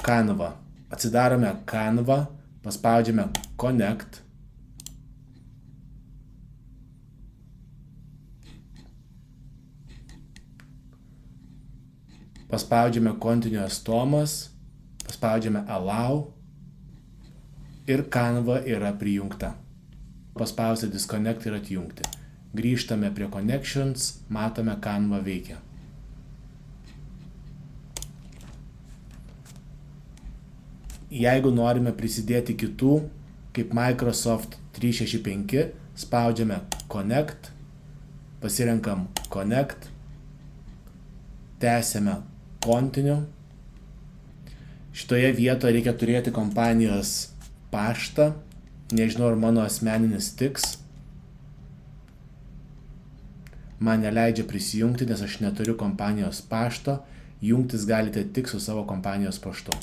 Canva. Atsidarome Canva, paspaudžiame Connect. Paspaudžiame Continuous Thomas, paspaudžiame Allow ir Canva yra prijungta. Paspausti Disconnect ir atjungti. Grįžtame prie Connections, matome Canva veikia. Jeigu norime prisidėti kitų, kaip Microsoft 365, spaudžiame Connect, pasirenkam Connect, tęsiame Continue. Šitoje vietoje reikia turėti kompanijos paštą. Nežinau, ar mano asmeninis tiks. Man neleidžia prisijungti, nes aš neturiu kompanijos pašto. Jungtis galite tik su savo kompanijos paštu.